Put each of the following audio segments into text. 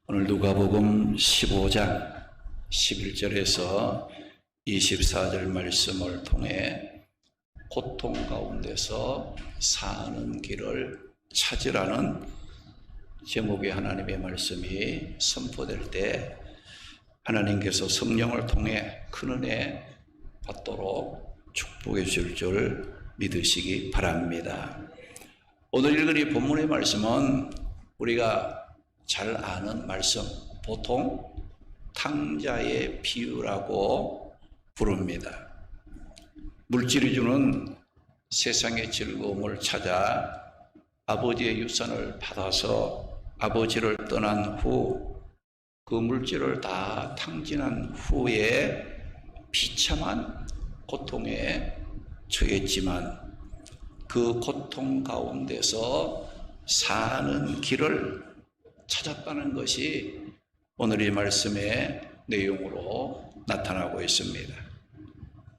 오늘 누가복음 15장 11절에서 24절 말씀을 통해 고통 가운데서 사는 길을 찾으라는 제목의 하나님의 말씀이 선포될 때 하나님께서 성령을 통해 큰 은혜 받도록 축복해 줄 줄 믿으시기 바랍니다. 오늘 읽은 이 본문의 말씀은 우리가 잘 아는 말씀, 보통 탕자의 비유라고 부릅니다. 물질이 주는 세상의 즐거움을 찾아 아버지의 유산을 받아서 아버지를 떠난 후 그 물질을 다 탕진한 후에 비참한 고통에 처했지만 그 고통 가운데서 사는 길을 찾았다는 것이 오늘 이 말씀의 내용으로 나타나고 있습니다.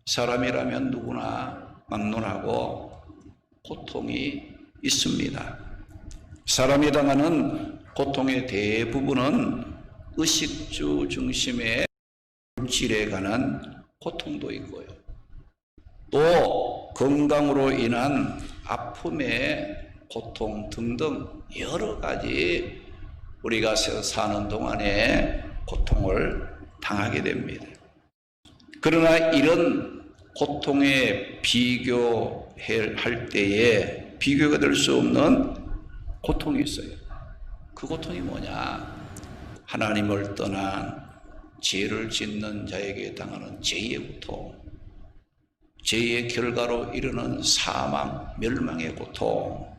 사람이라면 누구나 막론하고 고통이 있습니다. 사람이 당하는 고통의 대부분은 의식주 중심의 물질에 관한 고통도 있고요. 또 건강으로 인한 아픔의 고통 등등 여러 가지 우리가 사는 동안에 고통을 당하게 됩니다. 그러나 이런 고통에 비교할 때에 비교가 될 수 없는 고통이 있어요. 그 고통이 뭐냐? 하나님을 떠난 죄를 짓는 자에게 당하는 죄의 고통, 죄의 결과로 이르는 사망, 멸망의 고통,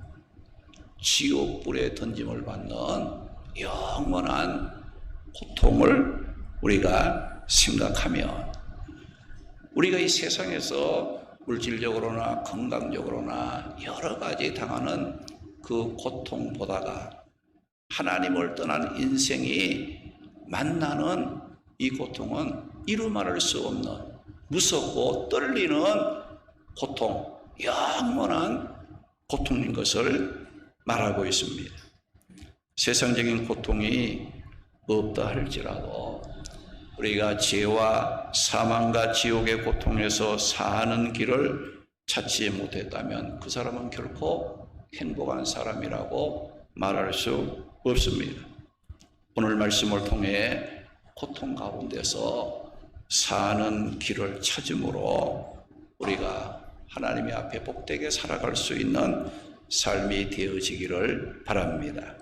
지옥불에 던짐을 받는 영원한 고통을 우리가 생각하면 우리가 이 세상에서 물질적으로나 건강적으로나 여러 가지 당하는 그 고통보다가 하나님을 떠난 인생이 만나는 이 고통은 이루 말할 수 없는 무섭고 떨리는 고통, 영원한 고통인 것을 말하고 있습니다. 세상적인 고통이 없다 할지라도 우리가 죄와 사망과 지옥의 고통에서 사는 길을 찾지 못했다면 그 사람은 결코 행복한 사람이라고 말할 수 없습니다. 오늘 말씀을 통해 고통 가운데서 사는 길을 찾음으로 우리가 하나님의 앞에 복되게 살아갈 수 있는 삶이 되어지기를 바랍니다.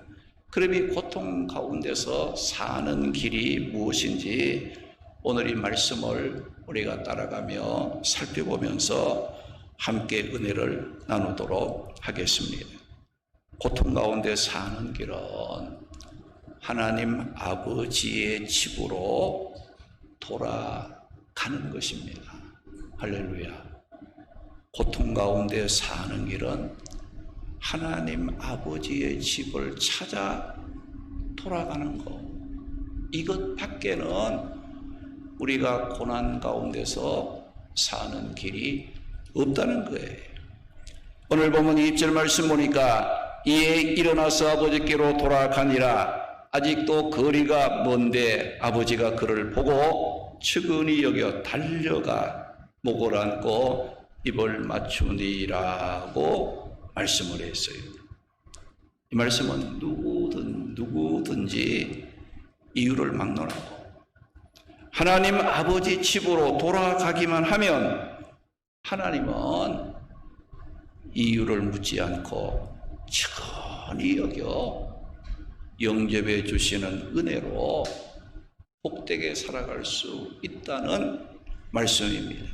그럼 이 고통 가운데서 사는 길이 무엇인지 오늘 이 말씀을 우리가 따라가며 살펴보면서 함께 은혜를 나누도록 하겠습니다. 고통 가운데 사는 길은 하나님 아버지의 집으로 돌아가는 것입니다. 할렐루야. 고통 가운데 사는 길은 하나님 아버지의 집을 찾아 돌아가는 것, 이것 밖에는 우리가 고난 가운데서 사는 길이 없다는 거예요. 오늘 보면 2절 말씀 보니까 이에 일어나서 아버지께로 돌아가니라. 아직도 거리가 먼데 아버지가 그를 보고 측은히 여겨 달려가 목을 안고 입을 맞추니라고 말씀을 했어요. 이 말씀은 누구든지 이유를 막론하고 하나님 아버지 집으로 돌아가기만 하면 하나님은 이유를 묻지 않고 측은히 여겨 영접해 주시는 은혜로 복되게 살아갈 수 있다는 말씀입니다.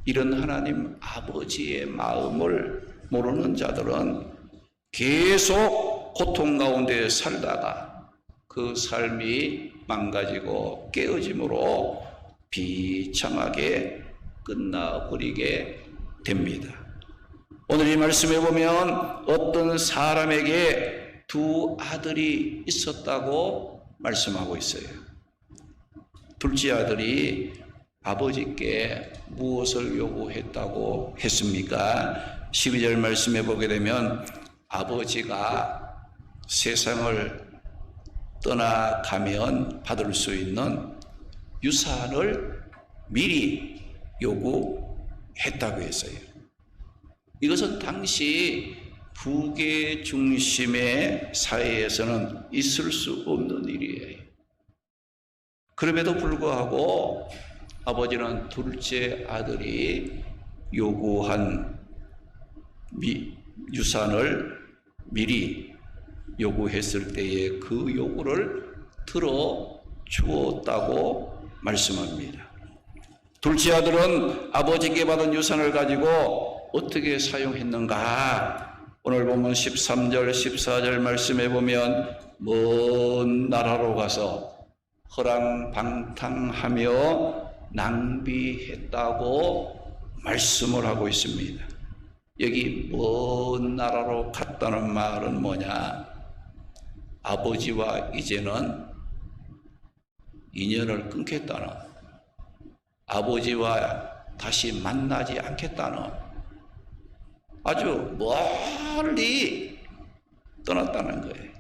이런 하나님 아버지의 마음을 모르는 자들은 계속 고통 가운데 살다가 그 삶이 망가지고 깨어짐으로 비참하게 끝나버리게 됩니다. 오늘 이 말씀에 보면 어떤 사람에게 두 아들이 있었다고 말씀하고 있어요. 둘째 아들이 아버지께 무엇을 요구했다고 했습니까? 12절 말씀에 보게 되면 아버지가 세상을 떠나가면 받을 수 있는 유산을 미리 요구했다고 했어요. 이것은 당시 부계 중심의 사회에서는 있을 수 없는 일이에요. 그럼에도 불구하고 아버지는 둘째 아들이 요구한 유산을 미리 요구했을 때에 그 요구를 들어주었다고 말씀합니다. 둘째 아들은 아버지께 받은 유산을 가지고 어떻게 사용했는가? 오늘 보면 13절, 14절 말씀해 보면 먼 나라로 가서 허랑방탕하며 낭비했다고 말씀을 하고 있습니다. 여기 먼 나라로 갔다는 말은 뭐냐? 아버지와 이제는 인연을 끊겠다는, 아버지와 다시 만나지 않겠다는, 아주 멀리 떠났다는 거예요.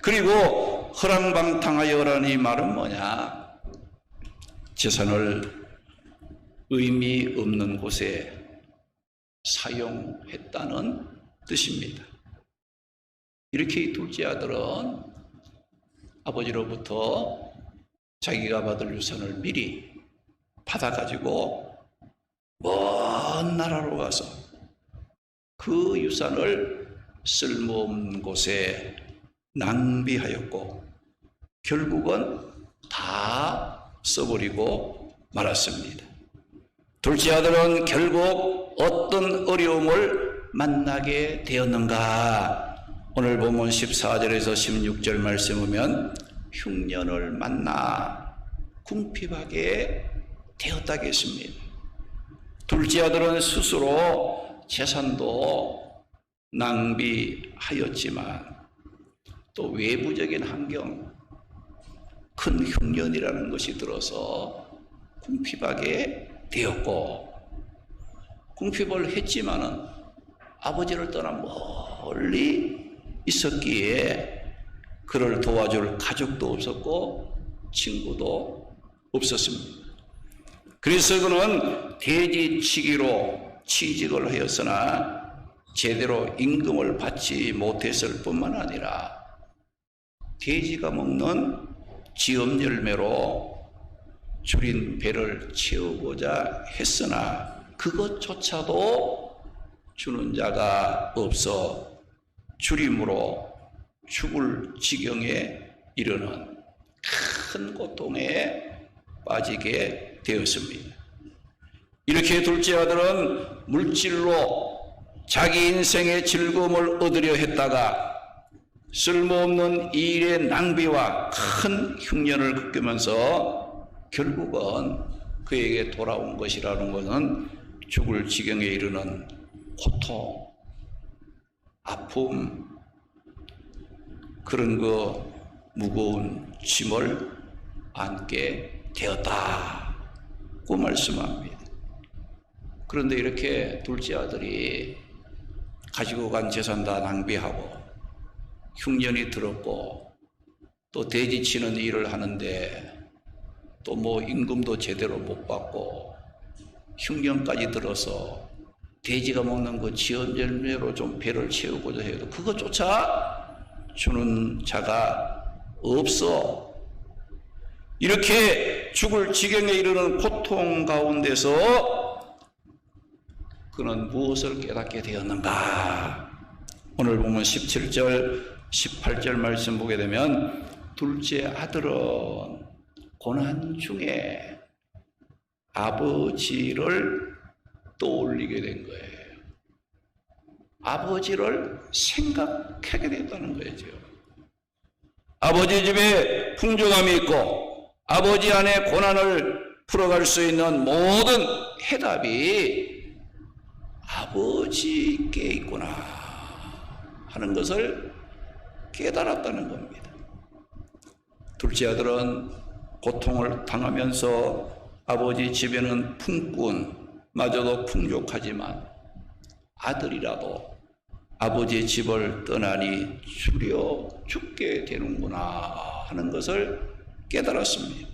그리고 허랑방탕하여라는 이 말은 뭐냐? 재산을 의미 없는 곳에 사용했다는 뜻입니다. 이렇게 이 둘째 아들은 아버지로부터 자기가 받을 유산을 미리 받아가지고 먼 나라로 가서 그 유산을 쓸모없는 곳에 낭비하였고 결국은 다 써버리고 말았습니다. 둘째 아들은 결국 어떤 어려움을 만나게 되었는가? 오늘 보면 14절에서 16절 말씀 보면 흉년을 만나 궁핍하게 되었다고 했습니다. 둘째 아들은 스스로 재산도 낭비하였지만 또 외부적인 환경, 큰 흉년이라는 것이 들어서 궁핍하게 되었고, 궁핍을 했지만은 아버지를 떠나 멀리 있었기에 그를 도와줄 가족도 없었고 친구도 없었습니다. 그래서 그는 돼지치기로 취직을 하였으나 제대로 임금을 받지 못했을 뿐만 아니라 돼지가 먹는 지엄 열매로 줄인 배를 채우고자 했으나 그것조차도 주는 자가 없어 줄임으로 죽을 지경에 이르는 큰 고통에 빠지게 되었습니다. 이렇게 둘째 아들은 물질로 자기 인생의 즐거움을 얻으려 했다가 쓸모없는 일의 낭비와 큰 흉년을 겪으면서 결국은 그에게 돌아온 것이라는 것은 죽을 지경에 이르는 고통, 아픔, 그런 무거운 짐을 안게 되었다고 말씀합니다. 그런데 이렇게 둘째 아들이 가지고 간 재산 다 낭비하고 흉년이 들었고 또 돼지치는 일을 하는데 또 임금도 제대로 못 받고 흉년까지 들어서 돼지가 먹는 그 지엄 열매로 좀 배를 채우고자 해도 그것조차 주는 자가 없어. 이렇게 죽을 지경에 이르는 고통 가운데서 그는 무엇을 깨닫게 되었는가? 오늘 보면 17절, 18절 말씀 보게 되면 둘째 아들은 고난 중에 아버지를 떠올리게 된 거예요. 아버지를 생각하게 됐다는 거죠. 아버지 집에 풍족함이 있고 아버지 안에 고난을 풀어갈 수 있는 모든 해답이 아버지께 있구나 하는 것을 깨달았다는 겁니다. 둘째 아들은 고통을 당하면서 아버지 집에는 품꾼마저도 풍족하지만 아들이라도 아버지의 집을 떠나니 줄여 죽게 되는구나 하는 것을 깨달았습니다.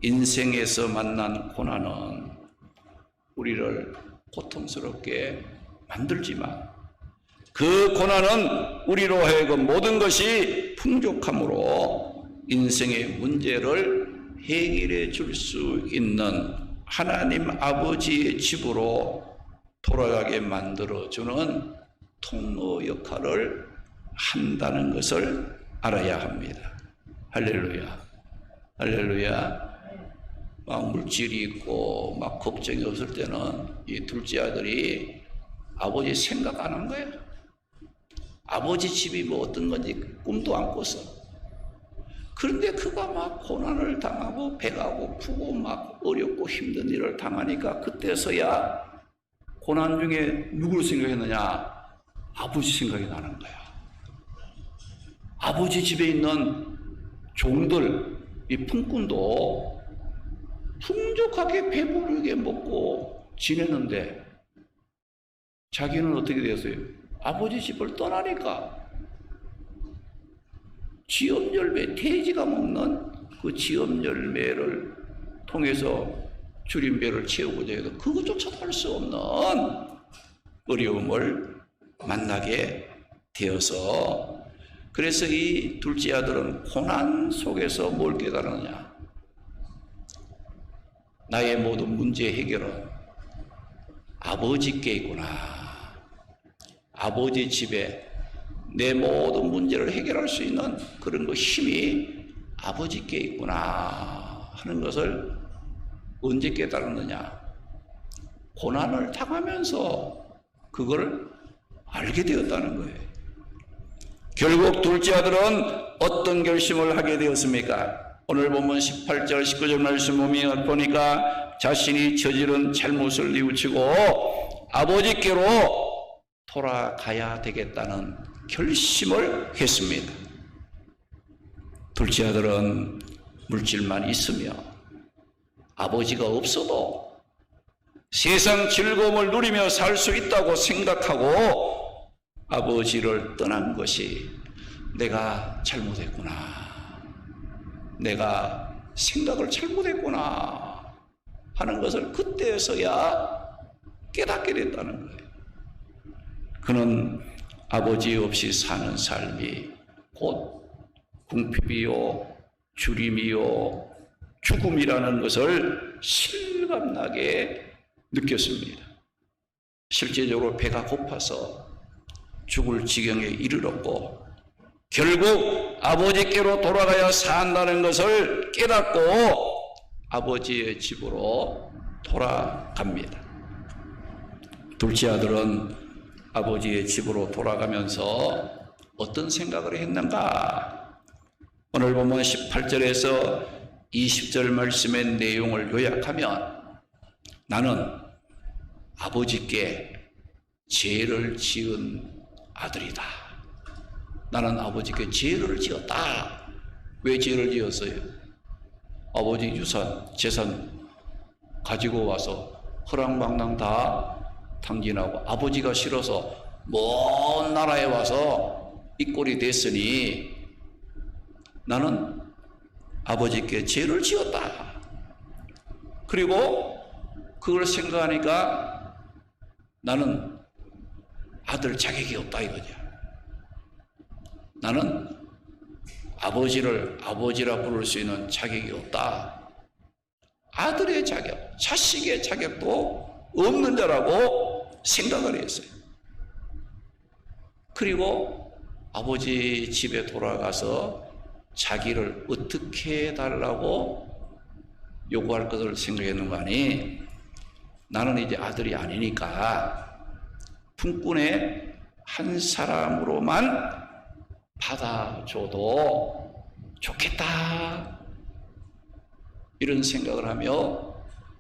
인생에서 만난 고난은 우리를 고통스럽게 만들지만 그 고난은 우리로 하여금 모든 것이 풍족함으로 인생의 문제를 해결해 줄 수 있는 하나님 아버지의 집으로 돌아가게 만들어주는 통로 역할을 한다는 것을 알아야 합니다. 할렐루야. 할렐루야. 막 물질이 있고 막 걱정이 없을 때는 이 둘째 아들이 아버지 생각 안 한 거예요. 아버지 집이 뭐 어떤 건지 꿈도 안 꿨어. 그런데 그가 막 고난을 당하고 배가 고프고 막 어렵고 힘든 일을 당하니까 그때서야 고난 중에 누구를 생각했느냐? 아버지 생각이 나는 거야. 아버지 집에 있는 종들, 이 품꾼도 풍족하게 배부르게 먹고 지냈는데 자기는 어떻게 되었어요? 아버지 집을 떠나니까 지엄열매, 돼지가 먹는 그 지엄열매를 통해서 줄임배를 채우고자 해도 그것조차도 할 수 없는 어려움을 만나게 되어서 그래서 이 둘째 아들은 고난 속에서 뭘 깨달았느냐? 나의 모든 문제 해결은 아버지께 있구나. 아버지 집에 내 모든 문제를 해결할 수 있는 그런 그 힘이 아버지께 있구나 하는 것을 언제 깨달았느냐? 고난을 당하면서 그걸 알게 되었다는 거예요. 결국 둘째 아들은 어떤 결심을 하게 되었습니까? 오늘 보면 18절, 19절 말씀 보니까 자신이 저지른 잘못을 뉘우치고 아버지께로 돌아가야 되겠다는 결심을 했습니다. 둘째 아들은 물질만 있으며 아버지가 없어도 세상 즐거움을 누리며 살 수 있다고 생각하고 아버지를 떠난 것이 내가 잘못했구나. 내가 생각을 잘못했구나 하는 것을 그때서야 깨닫게 됐다는 거예요. 그는 아버지 없이 사는 삶이 곧 궁핍이요, 주림이요, 죽음이라는 것을 실감나게 느꼈습니다. 실제적으로 배가 고파서 죽을 지경에 이르렀고 결국 아버지께로 돌아가야 산다는 것을 깨닫고 아버지의 집으로 돌아갑니다. 둘째 아들은 아버지의 집으로 돌아가면서 어떤 생각을 했는가? 오늘 보면 18절에서 20절 말씀의 내용을 요약하면 나는 아버지께 죄를 지은 아들이다. 나는 아버지께 죄를 지었다. 왜 죄를 지었어요? 아버지 유산, 재산 가지고 와서 허랑방랑 다 탕진하고 아버지가 싫어서 먼 나라에 와서 이 꼴이 됐으니 나는 아버지께 죄를 지었다. 그리고 그걸 생각하니까 나는 아들 자격이 없다 이거죠. 나는 아버지를 아버지라 부를 수 있는 자격이 없다. 아들의 자격, 자식의 자격도 없는 자라고 생각을 했어요. 그리고 아버지 집에 돌아가서 자기를 어떻게 해달라고 요구할 것을 생각했는 거 아니? 나는 이제 아들이 아니니까 품꾼의 한 사람으로만 받아줘도 좋겠다. 이런 생각을 하며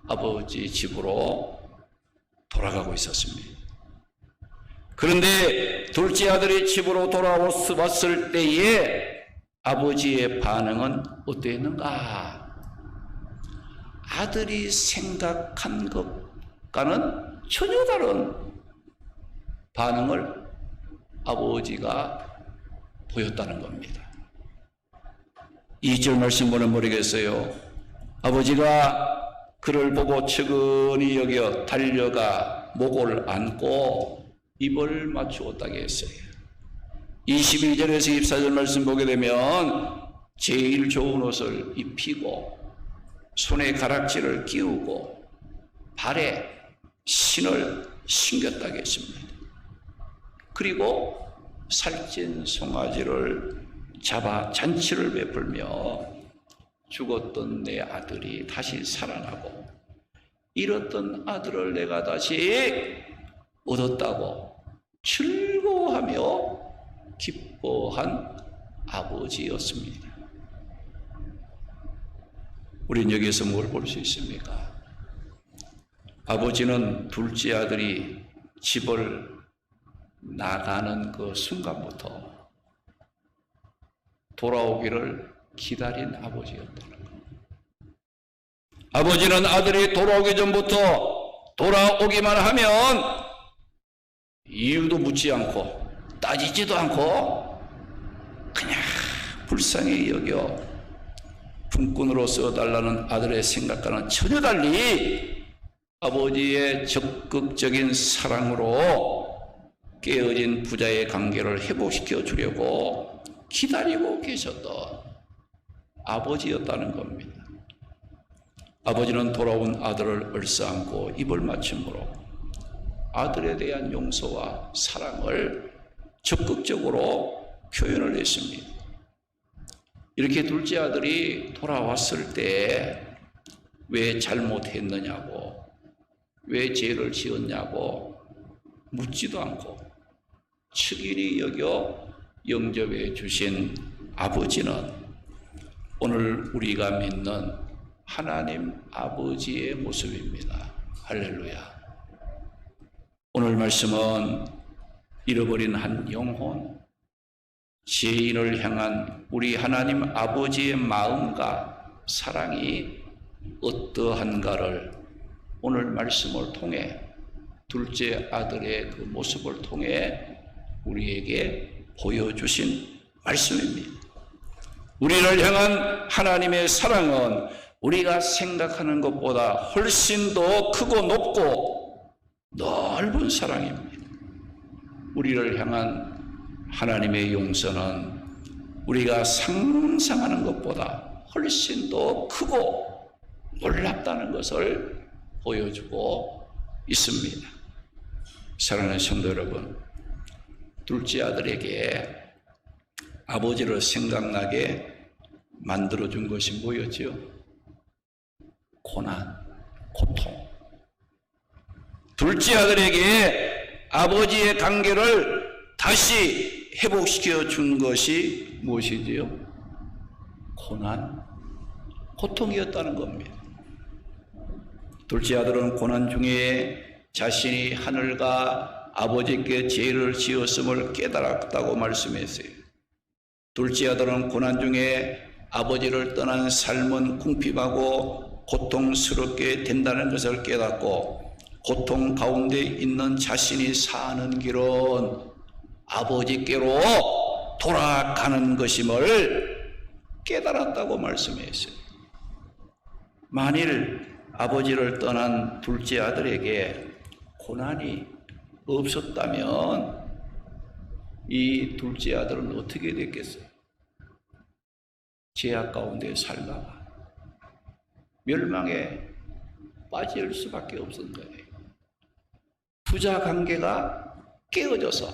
아버지 집으로 돌아가고 있었습니다. 그런데 둘째 아들이 집으로 돌아왔을 때에 아버지의 반응은 어땠는가? 아들이 생각한 것과는 전혀 다른 반응을 아버지가 보였다는 겁니다. 2절 말씀 보면 모르겠어요. 아버지가 그를 보고 측은히 여겨 달려가 목을 안고 입을 맞추었다고 했어요. 22절에서 24절 말씀 보게 되면 제일 좋은 옷을 입히고 손에 가락지를 끼우고 발에 신을 신겼다고 했습니다. 그리고 살찐 송아지를 잡아 잔치를 베풀며 죽었던 내 아들이 다시 살아나고 잃었던 아들을 내가 다시 얻었다고 즐거워하며 기뻐한 아버지였습니다. 우린 여기에서 뭘 볼 수 있습니까? 아버지는 둘째 아들이 집을 나가는 그 순간부터 돌아오기를 기다린 아버지였다는 것. 아버지는 아들이 돌아오기 전부터 돌아오기만 하면 이유도 묻지 않고 따지지도 않고 그냥 불쌍히 여겨 품꾼으로 써달라는 아들의 생각과는 전혀 달리 아버지의 적극적인 사랑으로 깨어진 부자의 관계를 회복시켜 주려고 기다리고 계셨던 아버지였다는 겁니다. 아버지는 돌아온 아들을 얼싸안고 입을 맞춤으로 아들에 대한 용서와 사랑을 적극적으로 표현을 했습니다. 이렇게 둘째 아들이 돌아왔을 때 왜 잘못했느냐고, 왜 죄를 지었냐고 묻지도 않고 측은히 여겨 영접해 주신 아버지는 오늘 우리가 믿는 하나님 아버지의 모습입니다. 할렐루야. 오늘 말씀은 잃어버린 한 영혼, 죄인을 향한 우리 하나님 아버지의 마음과 사랑이 어떠한가를 오늘 말씀을 통해 둘째 아들의 그 모습을 통해 우리에게 보여주신 말씀입니다. 우리를 향한 하나님의 사랑은 우리가 생각하는 것보다 훨씬 더 크고 높고 넓은 사랑입니다. 우리를 향한 하나님의 용서는 우리가 상상하는 것보다 훨씬 더 크고 놀랍다는 것을 보여주고 있습니다. 사랑하는 성도 여러분, 둘째 아들에게 아버지를 생각나게 만들어준 것이 뭐였지요? 고난, 고통. 둘째 아들에게 아버지의 관계를 다시 회복시켜 준 것이 무엇이지요? 고난, 고통이었다는 겁니다. 둘째 아들은 고난 중에 자신이 하늘과 아버지께 죄를 지었음을 깨달았다고 말씀했어요. 둘째 아들은 고난 중에 아버지를 떠난 삶은 궁핍하고 고통스럽게 된다는 것을 깨닫고 고통 가운데 있는 자신이 사는 길은 아버지께로 돌아가는 것임을 깨달았다고 말씀했어요. 만일 아버지를 떠난 둘째 아들에게 고난이 없었다면 이 둘째 아들은 어떻게 됐겠어요? 죄악 가운데 살다가 멸망에 빠질 수밖에 없었던 거예요. 부자 관계가 깨어져서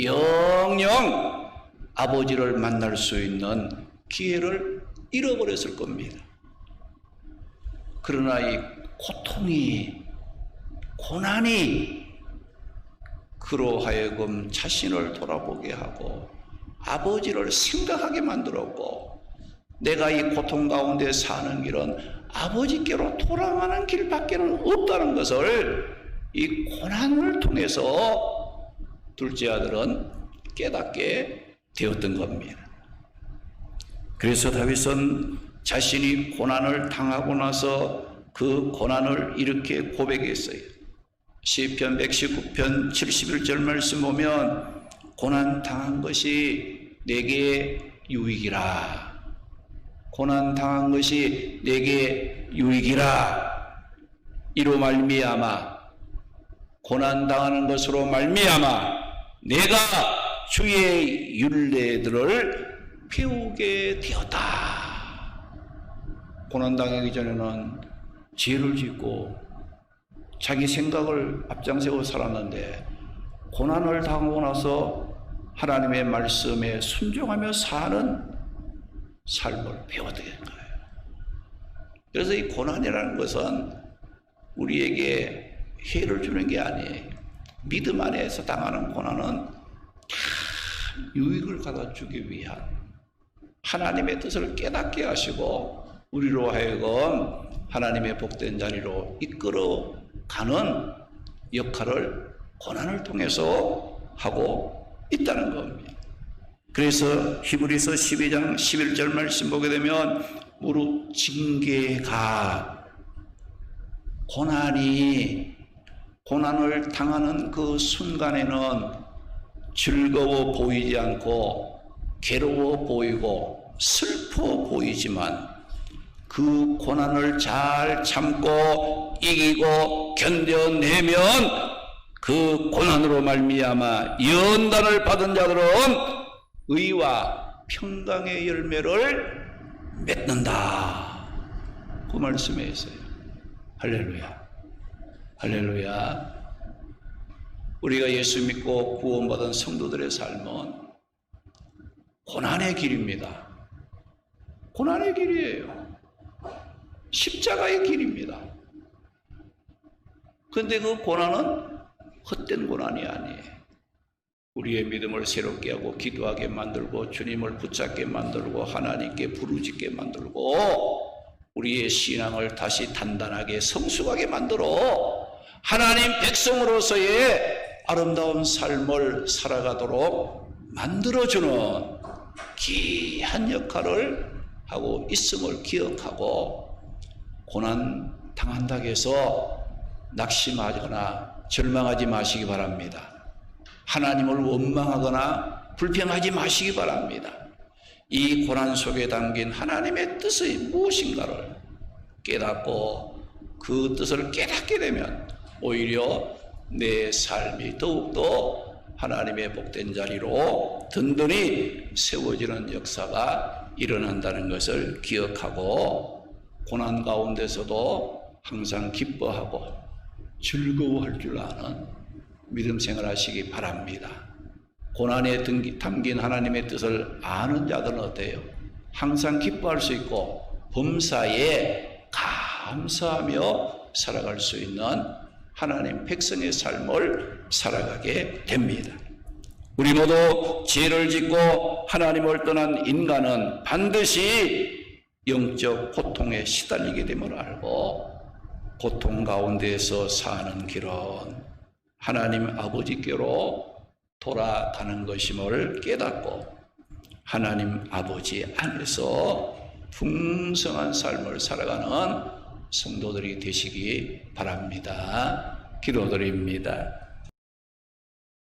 영영 아버지를 만날 수 있는 기회를 잃어버렸을 겁니다. 그러나 이 고통이, 고난이 그로 하여금 자신을 돌아보게 하고 아버지를 생각하게 만들었고, 내가 이 고통 가운데 사는 길은 아버지께로 돌아가는 길밖에는 없다는 것을 이 고난을 통해서 둘째 아들은 깨닫게 되었던 겁니다. 그래서 다윗은 자신이 고난을 당하고 나서 그 고난을 이렇게 고백했어요. 시편 119편 71절 말씀 보면 고난 당한 것이 내게 유익이라. 고난 당한 것이 내게 유익이라. 이로 말미암아, 고난 당하는 것으로 말미암아 내가 주의 율례들을 배우게 되었다. 고난 당하기 전에는 죄를 짓고 자기 생각을 앞장세워 살았는데 고난을 당하고 나서 하나님의 말씀에 순종하며 사는 삶을 배워야 되는 거예요. 그래서 이 고난이라는 것은 우리에게 해를 주는 게 아니에요. 믿음 안에서 당하는 고난은 참 유익을 가져주기 위한 하나님의 뜻을 깨닫게 하시고 우리로 하여금 하나님의 복된 자리로 이끌어가는 역할을 고난을 통해서 하고 있다는 겁니다. 그래서 히브리서 12장 11절 말씀 보게 되면 무릇 징계가 고난을 당하는 그 순간에는 즐거워 보이지 않고 괴로워 보이고 슬퍼 보이지만 그 고난을 잘 참고 이기고 견뎌내면 그 고난으로 말미암아 연단을 받은 자들은 의와 평강의 열매를 맺는다. 그 말씀에 있어요. 할렐루야. 할렐루야. 우리가 예수 믿고 구원받은 성도들의 삶은 고난의 길입니다. 고난의 길이에요. 십자가의 길입니다. 그런데 그 고난은 헛된 고난이 아니에요. 우리의 믿음을 새롭게 하고 기도하게 만들고 주님을 붙잡게 만들고 하나님께 부르짖게 만들고 우리의 신앙을 다시 단단하게 성숙하게 만들어 하나님 백성으로서의 아름다운 삶을 살아가도록 만들어주는 귀한 역할을 하고 있음을 기억하고 고난 당한다고 해서 낙심하거나 절망하지 마시기 바랍니다. 하나님을 원망하거나 불평하지 마시기 바랍니다. 이 고난 속에 담긴 하나님의 뜻이 무엇인가를 깨닫고 그 뜻을 깨닫게 되면 오히려 내 삶이 더욱더 하나님의 복된 자리로 든든히 세워지는 역사가 일어난다는 것을 기억하고 고난 가운데서도 항상 기뻐하고 즐거워할 줄 아는 믿음 생활하시기 바랍니다. 고난에 담긴 하나님의 뜻을 아는 자들은 어때요? 항상 기뻐할 수 있고 범사에 감사하며 살아갈 수 있는 하나님 백성의 삶을 살아가게 됩니다. 우리 모두 죄를 짓고 하나님을 떠난 인간은 반드시 영적 고통에 시달리게 됨을 알고 고통 가운데에서 사는 길은 하나님 아버지께로 돌아가는 것임을 깨닫고 하나님 아버지 안에서 풍성한 삶을 살아가는 성도들이 되시기 바랍니다. 기도드립니다.